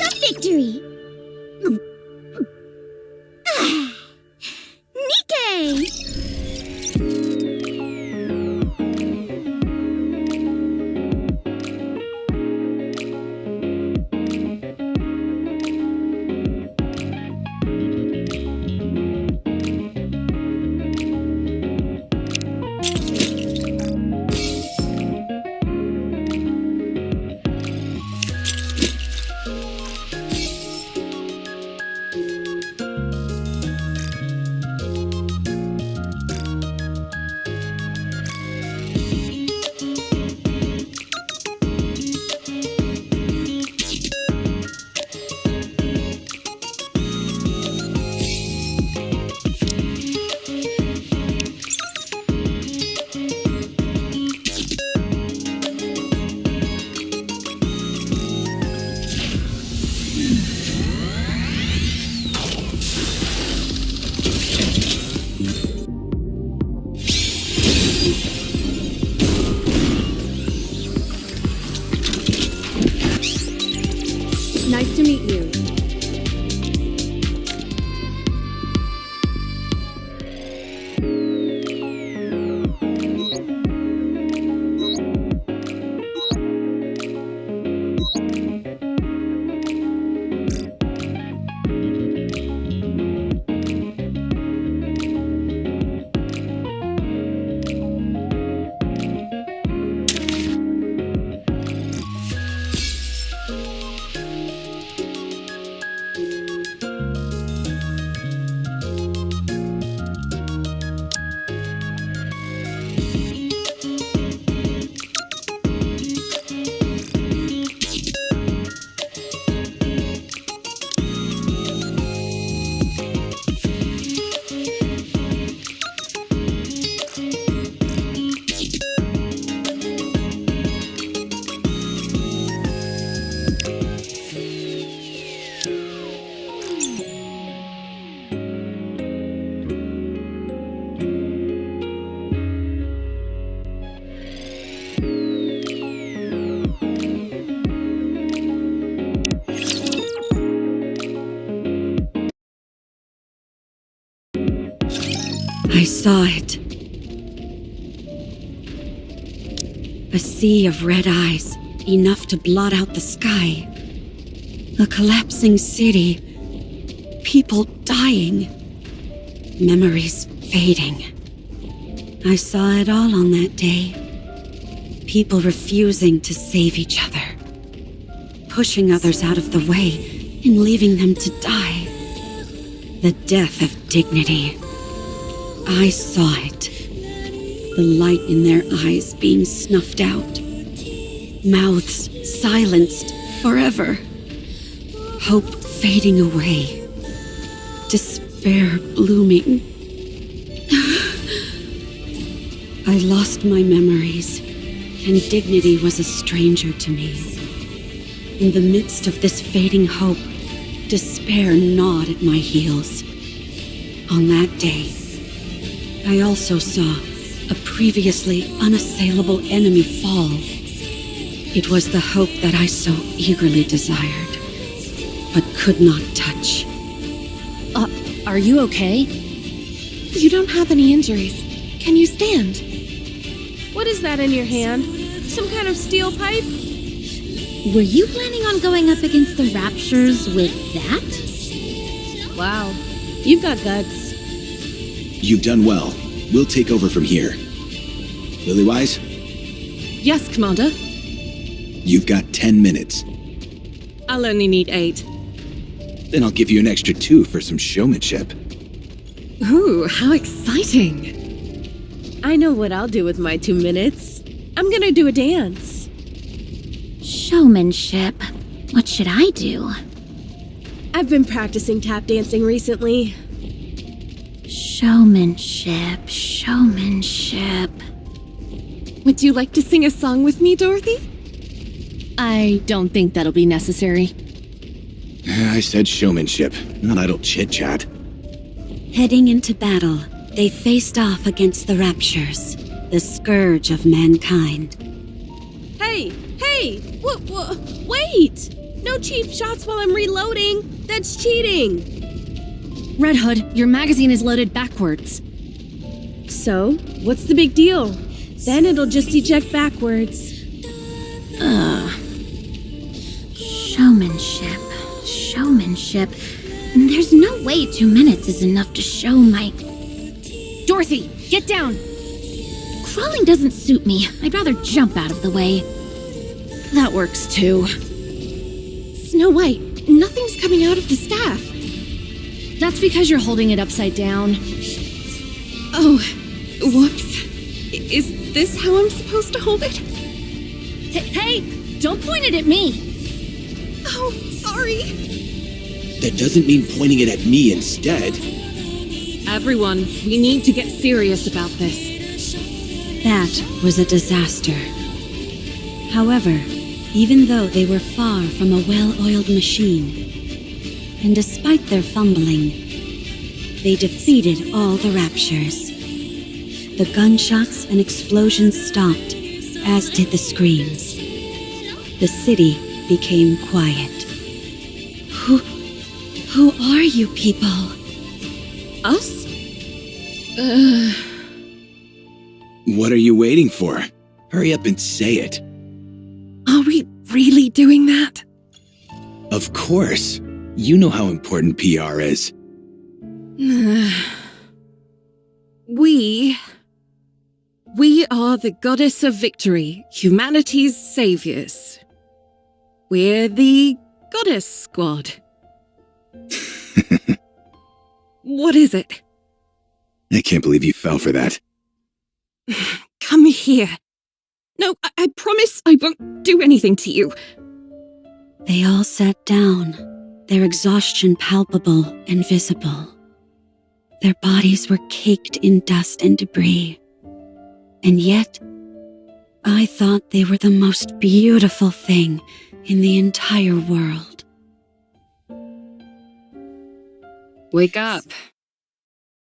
of victory! Nikke! Nice to meet you. I saw it. A sea of red eyes, enough to blot out the sky. A collapsing city. People dying. Memories fading. I saw it all on that day. People refusing to save each other. Pushing others out of the way and leaving them to die. The death of dignity. I saw it. The light in their eyes being snuffed out. Mouths silenced forever. Hope fading away. Despair blooming. I lost my memories, and dignity was a stranger to me. In the midst of this fading hope, despair gnawed at my heels. On that day, I also saw a previously unassailable enemy fall. It was the hope that I so eagerly desired, but could not touch. Are you okay? You don't have any injuries. Can you stand? What is that in your hand? Some kind of steel pipe? Were you planning on going up against the Raptures with that? Wow, you've got guts. You've done well. We'll take over from here. Lilywise, Yes, Commander. you've got 10 minutes. I'll only need 8. Then I'll give you an extra 2 for some showmanship. Ooh, how exciting! I know what I'll do with my 2 minutes. I'm gonna do a dance. Showmanship. What should I do? I've been practicing tap dancing recently. Showmanship, showmanship. Would you like to sing a song with me, Dorothy? I don't think that'll be necessary. I said showmanship, not idle chit-chat. Heading into battle, they faced off against the Raptures, the scourge of mankind. Hey! Wait! No cheap shots while I'm reloading! That's cheating! Red Hood, your magazine is loaded backwards. So, what's the big deal? Then it'll just eject backwards. Showmanship. Showmanship. There's no way 2 minutes is enough to show my... Dorothy, get down! Crawling doesn't suit me. I'd rather jump out of the way. That works too. Snow White, nothing's coming out of the staff. That's because you're holding it upside down. Oh, whoops. Is this how I'm supposed to hold it? Hey, don't point it at me! Oh, sorry. That doesn't mean pointing it at me instead. Everyone, we need to get serious about this. That was a disaster. However, even though they were far from a well-oiled machine, and despite their fumbling, they defeated all the Raptures. The gunshots and explosions stopped, as did the screams. The city became quiet. Who are you people? Us? What are you waiting for? Hurry up and say it. Are we really doing that? Of course. You know how important PR is. We are the goddess of victory, humanity's saviors. We're the goddess squad. What is it? I can't believe you fell for that. Come here. No, I promise I won't do anything to you. They all sat down, their exhaustion palpable and visible. Their bodies were caked in dust and debris. And yet, I thought they were the most beautiful thing in the entire world. Wake up.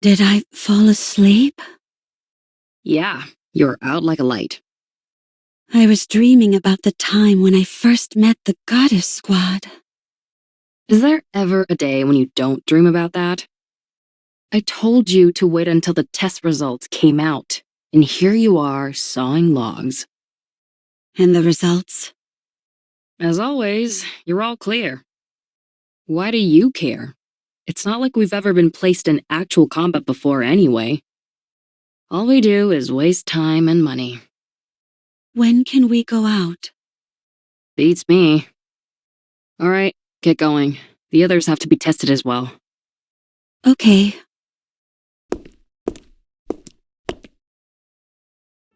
Did I fall asleep? Yeah, you're out like a light. I was dreaming about the time when I first met the Goddess Squad. Is there ever a day when you don't dream about that? I told you to wait until the test results came out, and here you are sawing logs. And the results? As always, you're all clear. Why do you care? It's not like we've ever been placed in actual combat before anyway. All we do is waste time and money. When can we go out? Beats me. All right, get going. The others have to be tested as well. Okay.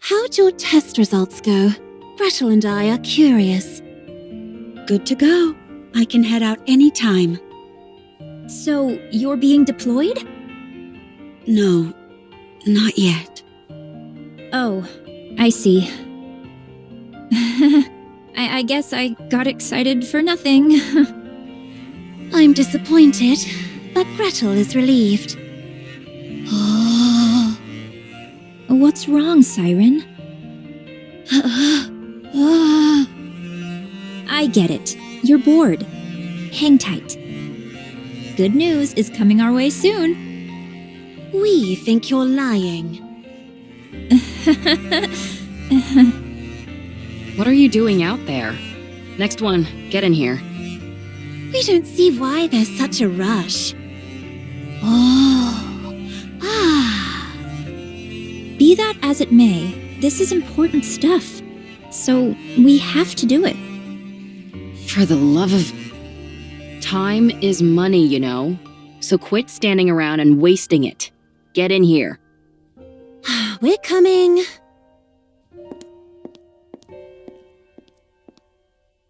How'd your test results go? Gretel and I are curious. Good to go. I can head out anytime. So, you're being deployed? No, not yet. Oh, I see. I guess I got excited for nothing. I'm disappointed, but Gretel is relieved. What's wrong, Siren? I get it. You're bored. Hang tight. Good news is coming our way soon. We think you're lying. What are you doing out there? Next one, get in here. We don't see why there's such a rush. Be that as it may, this is important stuff. So we have to do it. For the love of... Time is money, you know. So quit standing around and wasting it. Get in here. We're coming.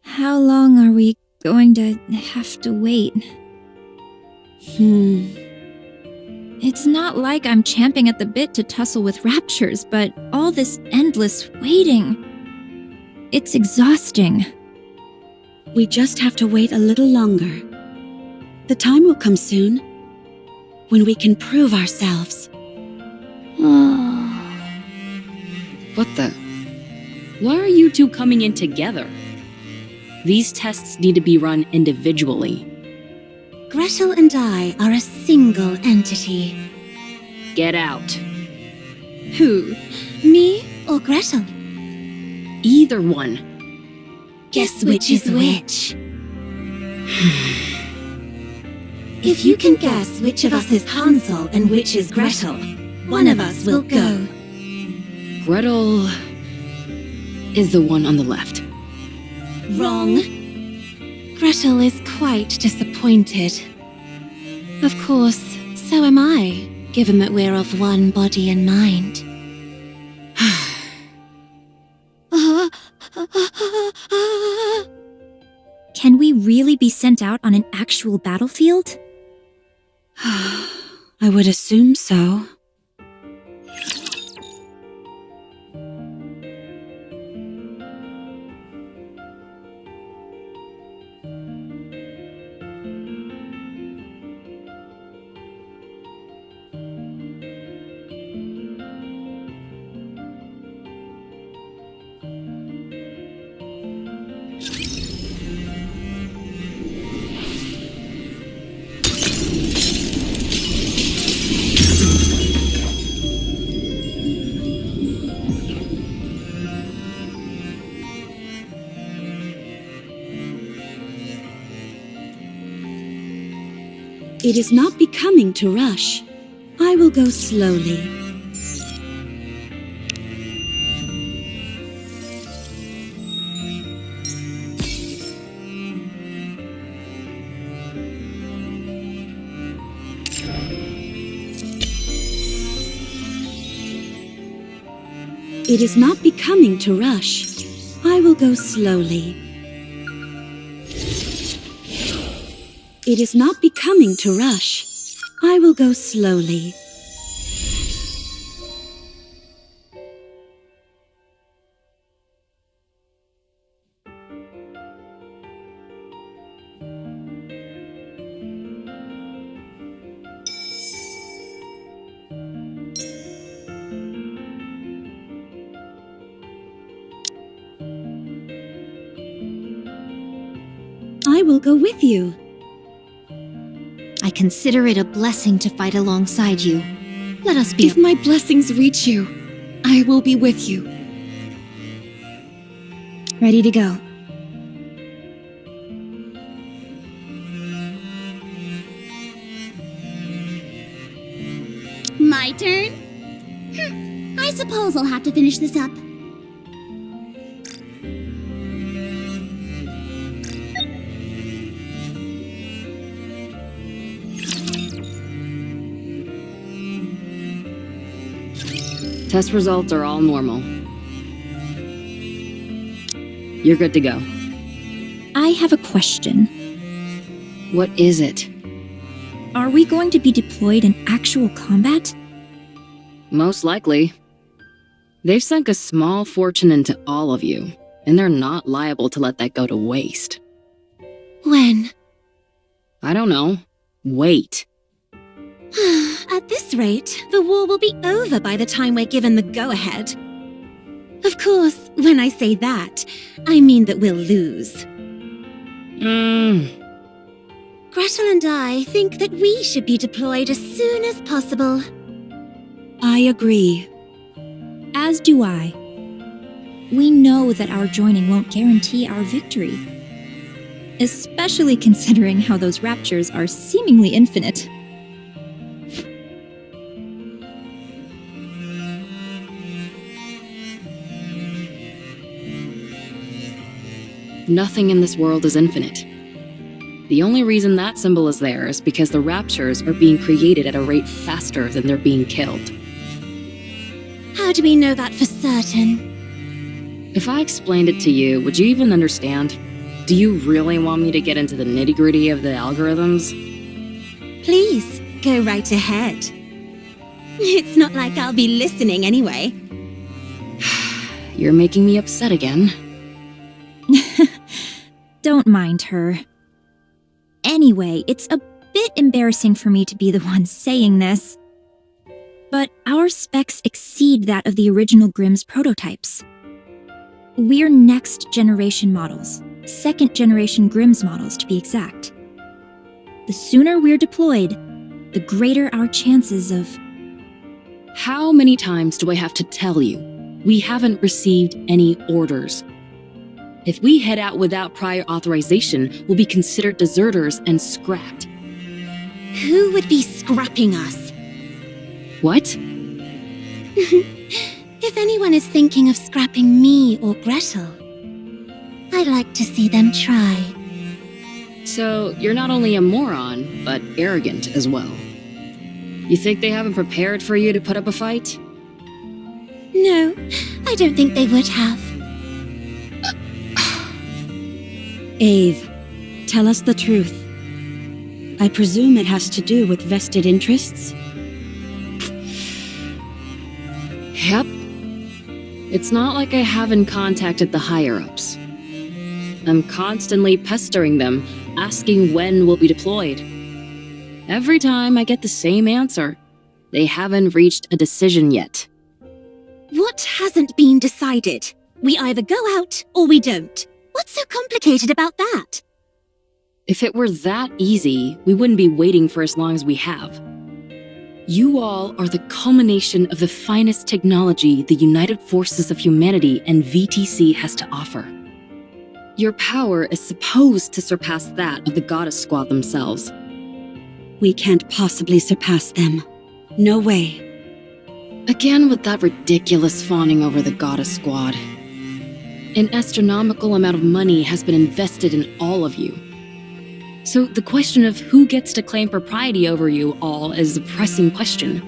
How long are we going to have to wait? It's not like I'm champing at the bit to tussle with raptures, but all this endless waiting. It's exhausting. We just have to wait a little longer. The time will come soon, when we can prove ourselves. What the... Why are you two coming in together? These tests need to be run individually. Gretel and I are a single entity. Get out. Who? Me or Gretel? Either one. Guess which is which. If you can guess which of us is Hansel and which is Gretel, one of us will go. Gretel is the one on the left. Wrong. Gretel is quite disappointed. Of course, so am I, given that we're of one body and mind. Can we really be sent out on an actual battlefield? I would assume so. It is not becoming to rush. I will go slowly. It is not becoming to rush. I will go slowly. It is not becoming to rush. I will go slowly. I will go with you. I consider it a blessing to fight alongside you. Let us be. If my blessings reach you, I will be with you. Ready to go. My turn? I suppose I'll have to finish this up. Test results are all normal. You're good to go. I have a question. What is it? Are we going to be deployed in actual combat? Most likely. They've sunk a small fortune into all of you, and they're not liable to let that go to waste. When? I don't know. Wait. At this rate, the war will be over by the time we're given the go-ahead. Of course, when I say that, I mean that we'll lose. Gretel and I think that we should be deployed as soon as possible. I agree. As do I. We know that our joining won't guarantee our victory. Especially considering how those raptures are seemingly infinite. Nothing in this world is infinite. The only reason that symbol is there is because the raptures are being created at a rate faster than they're being killed. How do we know that for certain? If I explained it to you, would you even understand? Do you really want me to get into the nitty-gritty of the algorithms? Please, go right ahead. It's not like I'll be listening anyway. You're making me upset again. Don't mind her. Anyway, it's a bit embarrassing for me to be the one saying this. But our specs exceed that of the original Grimm's prototypes. We're next-generation models, second-generation Grimm's models to be exact. The sooner we're deployed, the greater our chances of... How many times do I have to tell you? We haven't received any orders. If we head out without prior authorization, we'll be considered deserters and scrapped. Who would be scrapping us? What? If anyone is thinking of scrapping me or Gretel, I'd like to see them try. So, you're not only a moron, but arrogant as well. You think they haven't prepared for you to put up a fight? No, I don't think they would have. Ave, tell us the truth. I presume it has to do with vested interests? Yep. It's not like I haven't contacted the higher-ups. I'm constantly pestering them, asking when we'll be deployed. Every time I get the same answer. They haven't reached a decision yet. What hasn't been decided? We either go out or we don't. What's so complicated about that? If it were that easy, we wouldn't be waiting for as long as we have. You all are the culmination of the finest technology the United Forces of Humanity and VTC has to offer. Your power is supposed to surpass that of the Goddess Squad themselves. We can't possibly surpass them. No way. Again with that ridiculous fawning over the Goddess Squad. An astronomical amount of money has been invested in all of you. So the question of who gets to claim propriety over you all is a pressing question.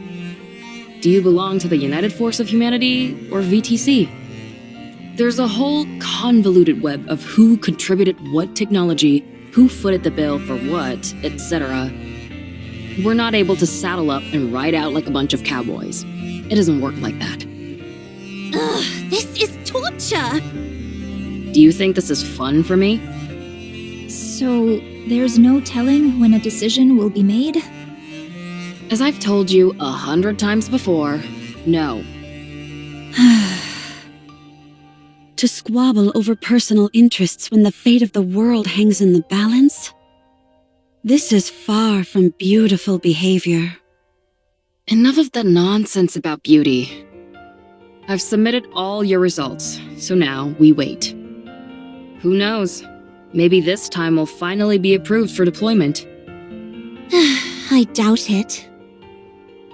Do you belong to the United Force of Humanity or VTC? There's a whole convoluted web of who contributed what technology, who footed the bill for what, etc. We're not able to saddle up and ride out like a bunch of cowboys. It doesn't work like that. Ugh, this is torture! Do you think this is fun for me? So, there's no telling when a decision will be made? As I've told you 100 times before, no. To squabble over personal interests when the fate of the world hangs in the balance? This is far from beautiful behavior. Enough of that nonsense about beauty. I've submitted all your results, so now we wait. Who knows? Maybe this time we'll finally be approved for deployment. I doubt it.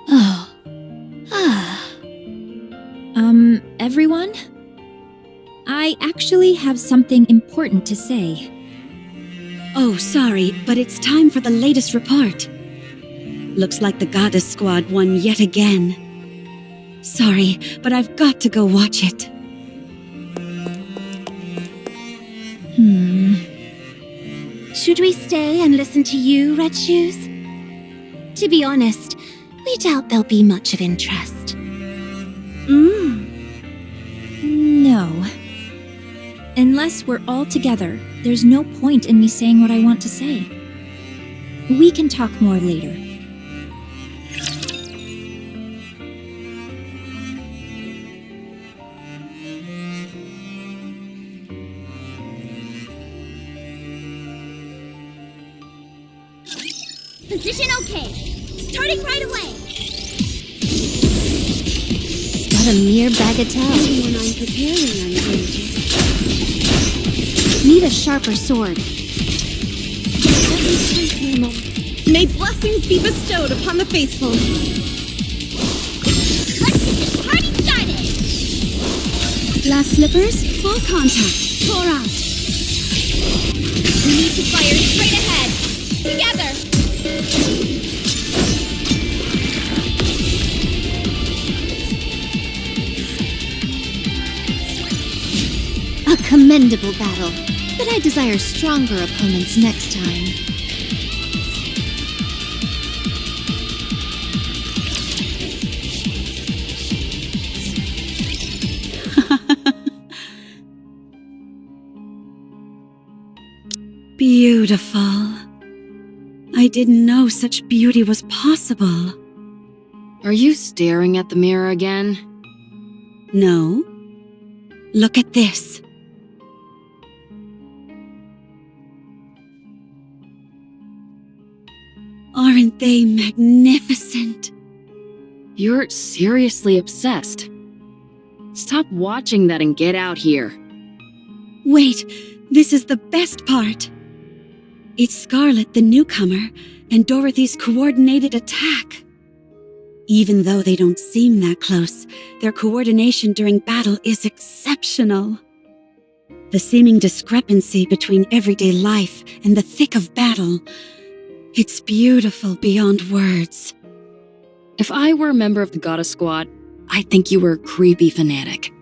Oh. Everyone? I actually have something important to say. Oh, sorry, but it's time for the latest report. Looks like the Goddess Squad won yet again. Sorry, but I've got to go watch it. Should we stay and listen to you, Red Shoes? To be honest, we doubt there'll be much of interest. No. Unless we're all together, there's no point in me saying what I want to say. We can talk more later. Position okay. Starting right away. What a mere bagatelle. When I'm preparing, I'm going Need a sharper sword. May blessings be bestowed upon the faithful. Let's get this party started. Glass slippers, full contact. Pour out. We need to fire straight ahead. Together. A commendable battle, but I desire stronger opponents next time. Beautiful. I didn't know such beauty was possible. Are you staring at the mirror again? No. Look at this. they magnificent? You're seriously obsessed. Stop watching that and get out here. Wait, this is the best part. It's Scarlet, the newcomer, and Dorothy's coordinated attack. Even though they don't seem that close, their coordination during battle is exceptional. The seeming discrepancy between everyday life and the thick of battle, it's beautiful beyond words. If I were a member of the Goddess Squad, I'd think you were a creepy fanatic.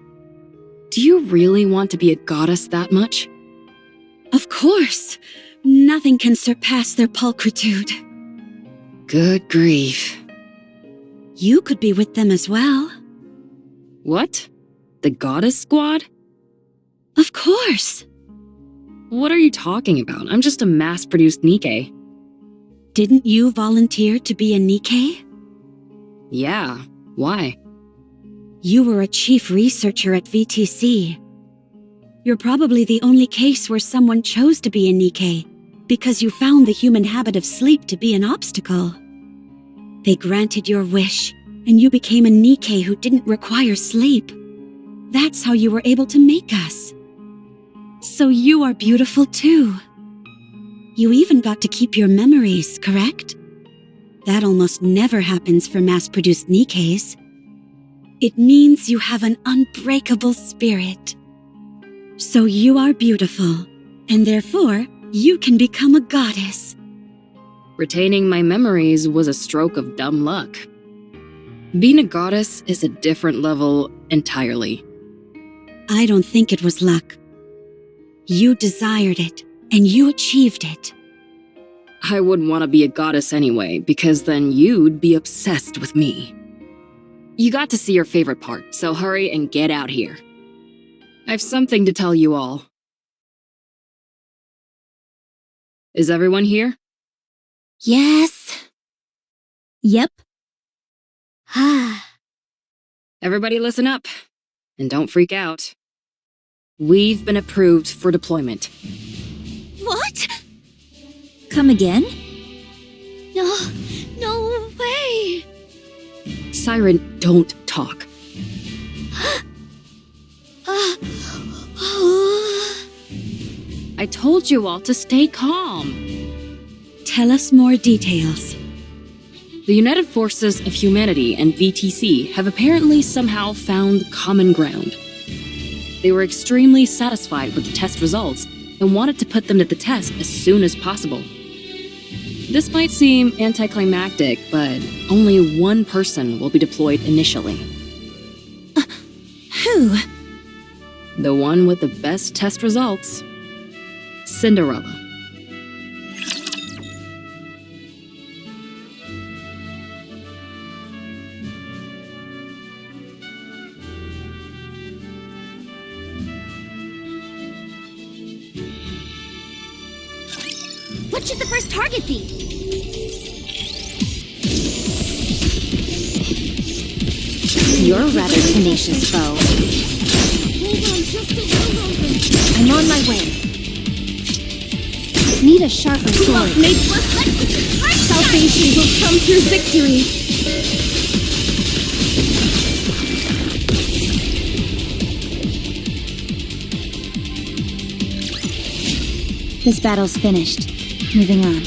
Do you really want to be a goddess that much? Of course, nothing can surpass their pulchritude. Good grief. You could be with them as well. What? The Goddess Squad? Of course. What are you talking about? I'm just a mass-produced Nikke. Didn't you volunteer to be a Nikke? Yeah, why? You were a chief researcher at VTC. You're probably the only case where someone chose to be a Nikke because you found the human habit of sleep to be an obstacle. They granted your wish, and you became a Nikke who didn't require sleep. That's how you were able to make us. So you are beautiful too. You even got to keep your memories, correct? That almost never happens for mass-produced Nikkes. It means you have an unbreakable spirit. So you are beautiful, and therefore, you can become a goddess. Retaining my memories was a stroke of dumb luck. Being a goddess is a different level entirely. I don't think it was luck. You desired it, and you achieved it. I wouldn't want to be a goddess anyway, because then you'd be obsessed with me. You got to see your favorite part, so hurry and get out here. I have something to tell you all. Is everyone here? Yes. Yep. Ah. Everybody listen up, and don't freak out. We've been approved for deployment. What? Come again? No way. Siren, don't talk. I told you all to stay calm. Tell us more details. The United Forces of Humanity and VTC have apparently somehow found common ground. They were extremely satisfied with the test results and wanted to put them to the test as soon as possible. This might seem anticlimactic, but only one person will be deployed initially. Who? The one with the best test results. Cinderella. What should the first target be? You're a rather tenacious foe. I'm on my way. Need a sharper sword. Salvation will come through victory. This battle's finished. Moving on.